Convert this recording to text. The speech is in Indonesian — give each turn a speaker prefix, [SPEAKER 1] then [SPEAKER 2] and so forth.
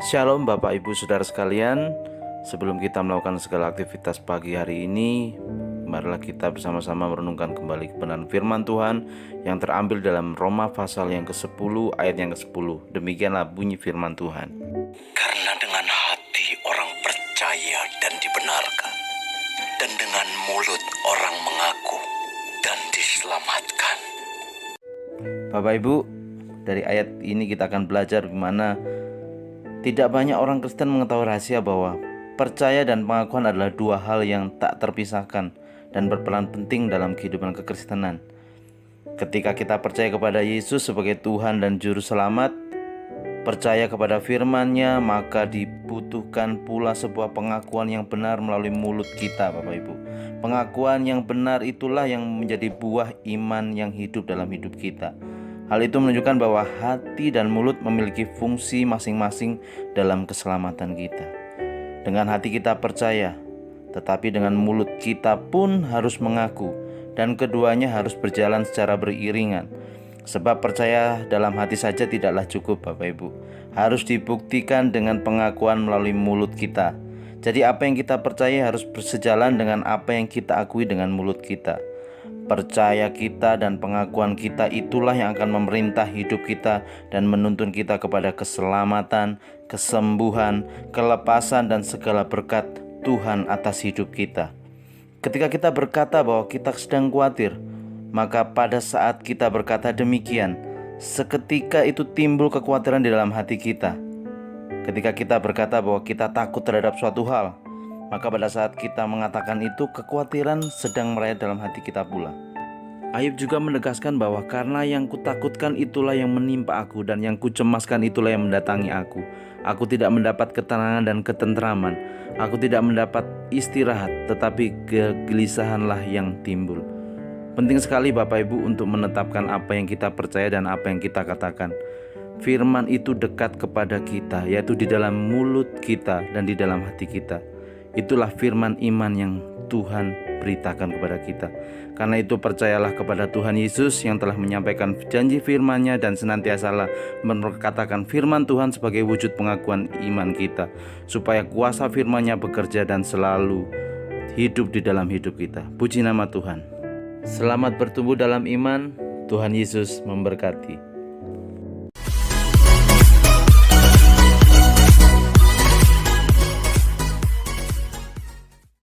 [SPEAKER 1] Shalom Bapak Ibu Saudara sekalian. Sebelum kita melakukan segala aktivitas pagi hari ini, marilah kita bersama-sama merenungkan kembali kebenaran firman Tuhan yang terambil dalam Roma pasal yang ke-10 ayat yang ke-10. Demikianlah bunyi firman Tuhan.
[SPEAKER 2] Karena dengan hati orang percaya dan dibenarkan, dan dengan mulut orang mengaku dan diselamatkan.
[SPEAKER 1] Bapak Ibu, dari ayat ini kita akan belajar bagaimana tidak banyak orang Kristen mengetahui rahasia bahwa percaya dan pengakuan adalah dua hal yang tak terpisahkan dan berperan penting dalam kehidupan kekristenan. Ketika kita percaya kepada Yesus sebagai Tuhan dan Juru Selamat, percaya kepada firman-Nya, maka dibutuhkan pula sebuah pengakuan yang benar melalui mulut kita, Bapak Ibu. Pengakuan yang benar itulah yang menjadi buah iman yang hidup dalam hidup kita. Hal itu menunjukkan bahwa hati dan mulut memiliki fungsi masing-masing dalam keselamatan kita. Dengan hati kita percaya, tetapi dengan mulut kita pun harus mengaku, dan keduanya harus berjalan secara beriringan. Sebab percaya dalam hati saja tidaklah cukup, Bapak Ibu. Harus dibuktikan dengan pengakuan melalui mulut kita. Jadi apa yang kita percaya harus bersejalan dengan apa yang kita akui dengan mulut kita. Percaya kita dan pengakuan kita itulah yang akan memerintah hidup kita dan menuntun kita kepada keselamatan, kesembuhan, kelepasan dan segala berkat Tuhan atas hidup kita. Ketika kita berkata bahwa kita sedang khawatir, maka pada saat kita berkata demikian, seketika itu timbul kekhawatiran di dalam hati kita. Ketika kita berkata bahwa kita takut terhadap suatu hal, maka pada saat kita mengatakan itu, kekhawatiran sedang merayap dalam hati kita pula. Ayub juga menegaskan bahwa karena yang kutakutkan itulah yang menimpa aku, dan yang kucemaskan itulah yang mendatangi aku. Aku tidak mendapat ketenangan dan ketentraman. Aku tidak mendapat istirahat, tetapi kegelisahanlah yang timbul. Penting sekali Bapak Ibu untuk menetapkan apa yang kita percaya dan apa yang kita katakan. Firman itu dekat kepada kita, yaitu di dalam mulut kita dan di dalam hati kita. Itulah firman iman yang Tuhan beritakan kepada kita. Karena itu percayalah kepada Tuhan Yesus yang telah menyampaikan janji firman-Nya, dan senantiasalah mengatakan firman Tuhan sebagai wujud pengakuan iman kita, supaya kuasa firman-Nya bekerja dan selalu hidup di dalam hidup kita. Puji nama Tuhan. Selamat bertumbuh dalam iman. Tuhan Yesus memberkati.